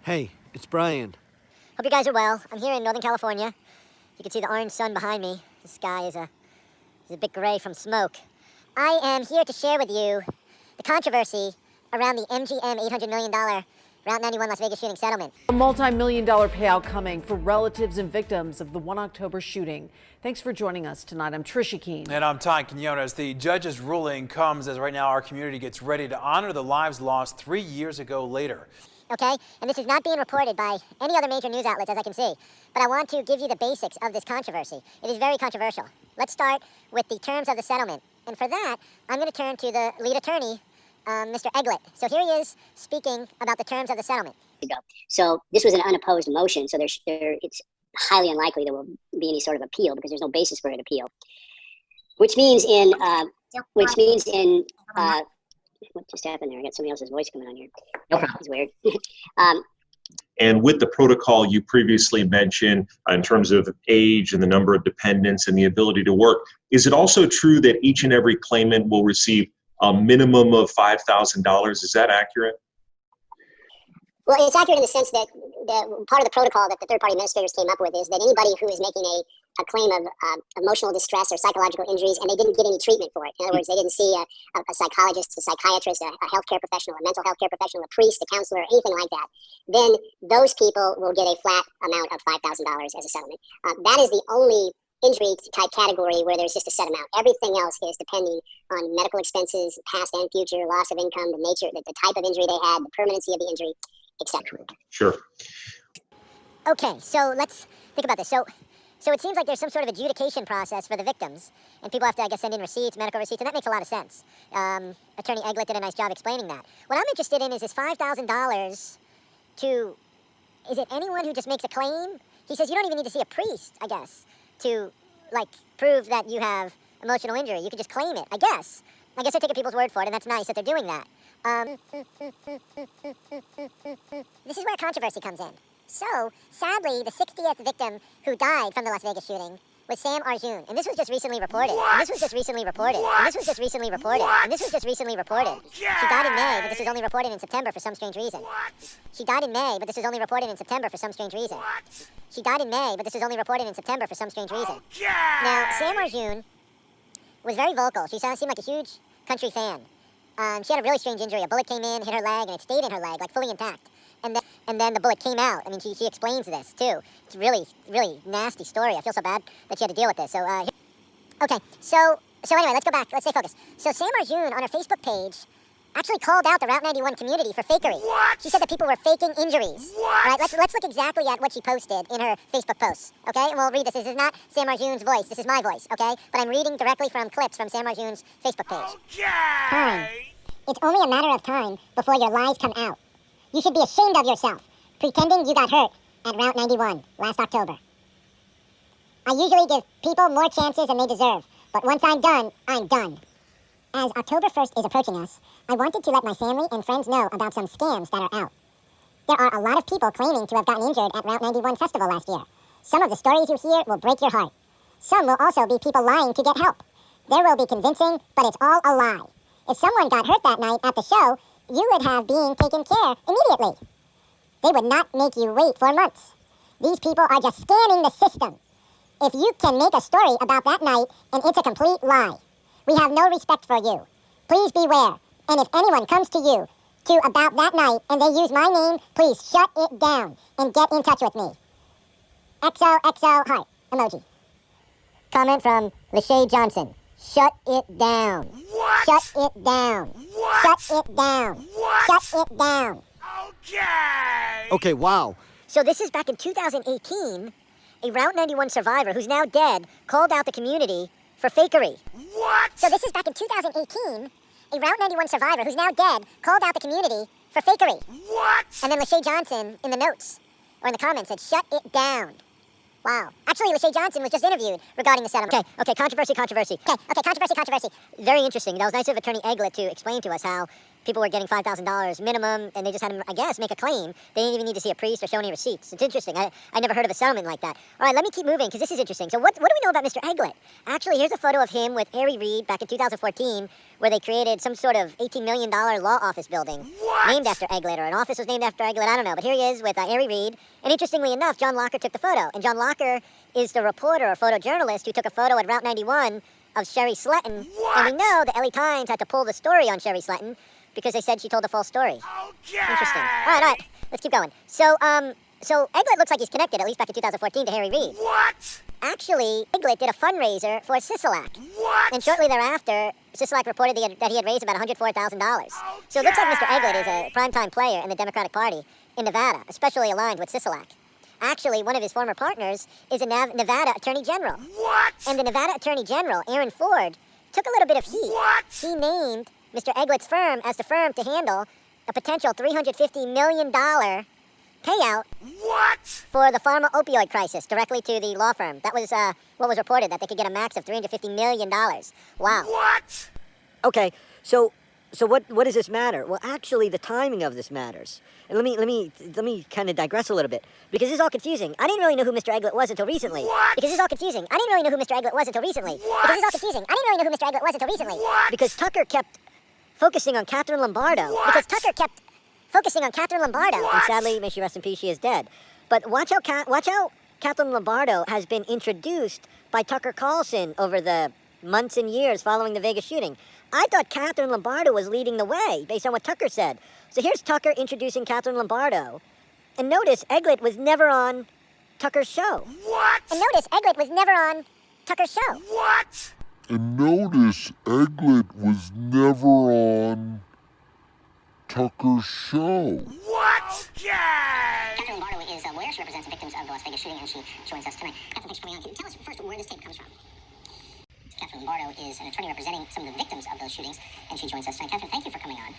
Hey, it's Brian. Hope you guys are well. I'm here in Northern California. You can see the orange sun behind me. The sky is a bit gray from smoke. I am here to share with you the controversy around the MGM $800 million Route 91 Las Vegas shooting settlement. A multi-million-dollar payout coming for relatives and victims of the 1 October shooting. Thanks for joining us tonight. I'm Trisha Keene. And I'm Ty Quinones. The judge's ruling comes as right now our community gets ready to honor the lives lost 3 years ago later. Okay? And this is not being reported by any other major news outlets, as I can see. But I want to give you the basics of this controversy. It is very controversial. Let's start with the terms of the settlement. And for that, I'm going to turn to the lead attorney, Mr. Eglet. So here he is speaking about the terms of the settlement. So this was an unopposed motion, so it's highly unlikely there will be any sort of appeal because there's no basis for an appeal. Which means what just happened there? I got somebody else's voice coming on here. No problem. It's weird. And with the protocol you previously mentioned in terms of age and the number of dependents and the ability to work, is it also true that each and every claimant will receive a minimum of $5,000? Is that accurate? Well, it's accurate in the sense that part of the protocol that the third-party administrators came up with is that anybody who is making a claim of emotional distress or psychological injuries and they didn't get any treatment for it, in other words, they didn't see a psychologist, a psychiatrist, a healthcare professional, a mental health care professional, a priest, a counselor, anything like that, then those people will get a flat amount of $5,000 as a settlement. That is the only injury type category where there's just a set amount. Everything else is depending on medical expenses, past and future, loss of income, the nature, the type of injury they had, the permanency of the injury, etc. Sure. Okay, so let's think about this. So it seems like there's some sort of adjudication process for the victims, and people have to, I guess, send in receipts, medical receipts, and that makes a lot of sense. Attorney Eglet did a nice job explaining that. What I'm interested in is this $5,000 to, is it anyone who just makes a claim? He says you don't even need to see a priest, I guess, to, like, prove that you have emotional injury. You could just claim it, I guess. I guess they're taking people's word for it, and that's nice that they're doing that. This is where controversy comes in. So, sadly, the 60th victim who died from the Las Vegas shooting was Sam Arjun. And this was just recently reported. And this was just recently reported. And this was just recently reported. And this was just recently reported. She died in May, but this was only reported in September for some strange reason. She died in May, but this was only reported in September for some strange reason. She died in May, but this was only reported in September for some strange reason. Now, Sam Arjun was very vocal. She seemed like a huge country fan. She had a really strange injury. A bullet came in, hit her leg, and it stayed in her leg, like fully intact. And then the bullet came out. I mean, she explains this, too. It's a really, really nasty story. I feel so bad that she had to deal with this. So anyway, let's go back. Let's stay focused. So Sam Arjun, on her Facebook page, actually called out the Route 91 community for fakery. She said that people were faking injuries. All right, let's look exactly at what she posted in her Facebook posts, okay? And we'll read this. This is not Sam Arjun's voice. This is my voice, okay? But I'm reading directly from clips from Sam Arjun's Facebook page. Time. It's only a matter of time before your lies come out. You should be ashamed of yourself, pretending you got hurt at Route 91 last October. I usually give people more chances than they deserve, but once I'm done, I'm done. As October 1st is approaching us, I wanted to let my family and friends know about some scams that are out. There are a lot of people claiming to have gotten injured at Route 91 festival last year. Some of the stories you hear will break your heart. Some will also be people lying to get help. There will be convincing, but it's all a lie. If someone got hurt that night at the show, you would have been taken care immediately. They would not make you wait for months. These people are just scamming the system. If you can make a story about that night and it's a complete lie, we have no respect for you. Please beware. And if anyone comes to you about that night and they use my name, please shut it down and get in touch with me. XOXO heart emoji. Comment from Lachey Johnson. Shut it down. What? Shut it down. What? Shut it down. What? Shut it down. Okay, wow. So this is back in 2018. A Route 91 survivor who's now dead called out the community for fakery. What? So this is back in 2018. A Route 91 survivor who's now dead called out the community for fakery. What? And then Lachey Johnson in the notes or in the comments said, shut it down. Wow. Actually, Lachey Johnson was just interviewed regarding the settlement. Okay, controversy. Okay, controversy. Very interesting. That was nice of Attorney Eglet to explain to us how people were getting $5,000 minimum, and they just had to, I guess, make a claim. They didn't even need to see a priest or show any receipts. It's interesting. I never heard of a settlement like that. All right, let me keep moving, because this is interesting. So what do we know about Mr. Eglet? Actually, here's a photo of him with Harry Reid back in 2014, where they created some sort of $18 million law office building named after Eglet, or an office was named after Eglet, I don't know. But here he is with Harry Reid, and interestingly enough, John Locker took the photo. And John Locker is the reporter or photojournalist who took a photo at Route 91 of Sherry Sletton. And we know the LA Times had to pull the story on Sherry Sletton because they said she told a false story. Okay. Interesting. All right. Let's keep going. So Eglet looks like he's connected, at least back in 2014, to Harry Reid. What? Actually, Eglet did a fundraiser for Sisolak. What? And shortly thereafter, Sisolak reported that he had raised about $104,000. So it looks like Mr. Eglet is a primetime player in the Democratic Party in Nevada, especially aligned with Sisolak. Actually, one of his former partners is a Nevada Attorney General. What? And the Nevada Attorney General, Aaron Ford, took a little bit of heat. What? He named Mr. Eglet's firm as the firm to handle a potential $350 million payout What? for the pharma opioid crisis directly to the law firm. That was what was reported, that they could get a max of $350 million. Wow. What? Okay, so what does this matter? Well, actually, the timing of this matters. And let me kind of digress a little bit, because this is all confusing. I didn't really know who Mr. Eglet was until recently. What? Because this is all confusing. I didn't really know who Mr. Eglet was until recently. What? Because this is all confusing. I didn't really know who Mr. Eglet was until recently. What? Because Tucker kept focusing on Catherine Lombardo. What? Because Tucker kept focusing on Catherine Lombardo. What? And sadly, may she rest in peace, she is dead. But watch how Catherine Lombardo has been introduced by Tucker Carlson over the months and years following the Vegas shooting. I thought Catherine Lombardo was leading the way, based on what Tucker said. So here's Tucker introducing Catherine Lombardo. And notice, Eglet was never on Tucker's show. What? And notice, Eglet was never on Tucker's show. What? And notice Eglet was never on Tucker's show. What? Okay. Catherine Lombardo is a lawyer. She represents the victims of the Las Vegas shooting, and she joins us tonight. Catherine, thanks for coming on. Can you tell us first where this tape comes from? Catherine Lombardo is an attorney representing some of the victims of those shootings, and she joins us tonight. Catherine, thank you for coming on.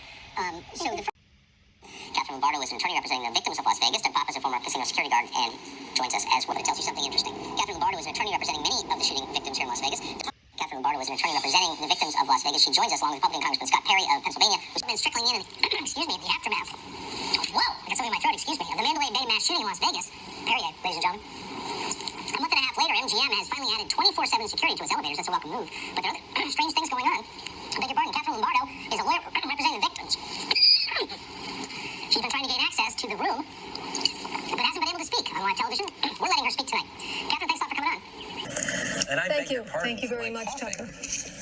Catherine Lombardo is an attorney representing the victims of Las Vegas. Doug Papa is a former casino security guard and joins us as well. It tells you something interesting. Catherine Lombardo is an attorney representing many of the shooting victims here in Las Vegas. Catherine Lombardo is an attorney representing the victims of Las Vegas. She joins us along with Republican Congressman Scott Perry of Pennsylvania, who's been trickling in, excuse me, the aftermath. Whoa, I got something in my throat, excuse me. Of the Mandalay Bay mass shooting in Las Vegas. Perry, ladies and gentlemen. A month and a half later, MGM has finally added 24/7 security to its elevators. That's a welcome move. But there are other strange things going on. I beg your pardon. Catherine Lombardo is a lawyer representing the victims. She's been trying to gain access to the room, but hasn't been able to speak on live television. We're letting her speak tonight. Catherine, thanks a lot for coming on. And I Thank beg you. your pardon Thank you for very my much, coughing. Tucker.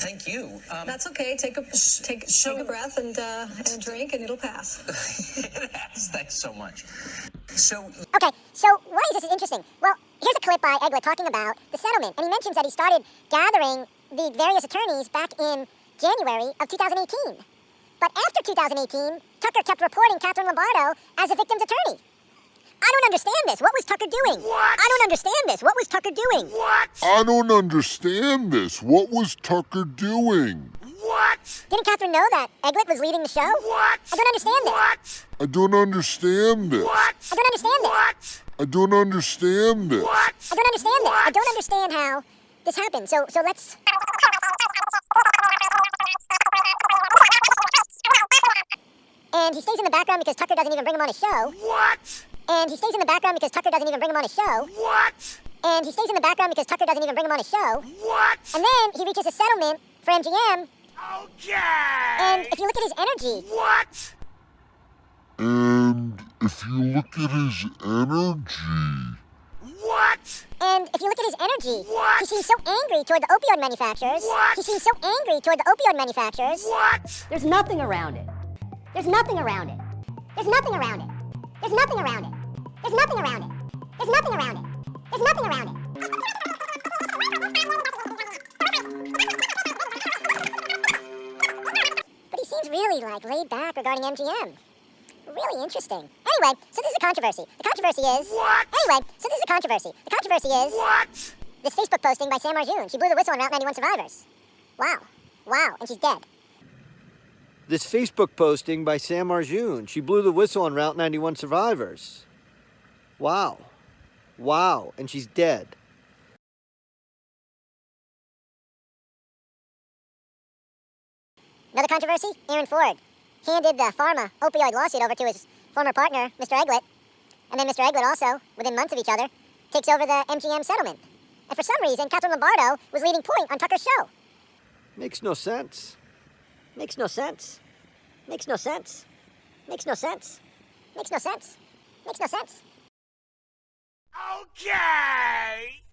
Thank you. That's okay. Take a breath and a drink, and it'll pass. It has. Thanks so much. So, Okay, so why is this interesting? Well, here's a clip by Eglet talking about the settlement, and he mentions that he started gathering the various attorneys back in January of 2018. But after 2018, Tucker kept reporting Catherine Lombardo as a victim's attorney. I don't understand this. What was Tucker doing? What? I don't understand this. What was Tucker doing? What? I don't understand this. What was Tucker doing? What? Didn't Catherine know that Eglet was leading the show? What? I don't understand this. What? I don't understand this. What? I don't understand this. What? I don't understand this. What? I don't understand this. I What? don't understand how this happened. So let's... And he stays in the background because Tucker doesn't even bring him on his show. What? And he stays in the background because Tucker doesn't even bring him on his show. What? And he stays in the background because Tucker doesn't even bring him on his show. What? And then he reaches a settlement for MGM. Okay. And if you look at his energy, What? And if you look at his energy, What? and if you look at his energy, What? he seems so angry toward the opioid manufacturers. What? He seems so angry toward the opioid manufacturers. What? There's nothing around it. There's nothing around it. There's nothing around it. There's nothing around it. There's nothing around it. There's nothing around it. There's nothing around it. But he seems really laid back regarding MGM. Really interesting. Anyway, so this is a controversy. The controversy is... What? Anyway, so this is a controversy. The controversy is... What? This Facebook posting by Sam Arjun. She blew the whistle on Route 91 survivors. Wow. Wow. And she's dead. This Facebook posting by Sam Arjun. She blew the whistle on Route 91 survivors. Wow. Wow. And she's dead. Another controversy? Aaron Ford. handed the pharma opioid lawsuit over to his former partner, Mr. Eglet. And then Mr. Eglet also, within months of each other, takes over the MGM settlement. And for some reason, Catherine Lombardo was leading point on Tucker's show. Makes no sense. Makes no sense. Makes no sense. Makes no sense. Makes no sense. Makes no sense. Okay!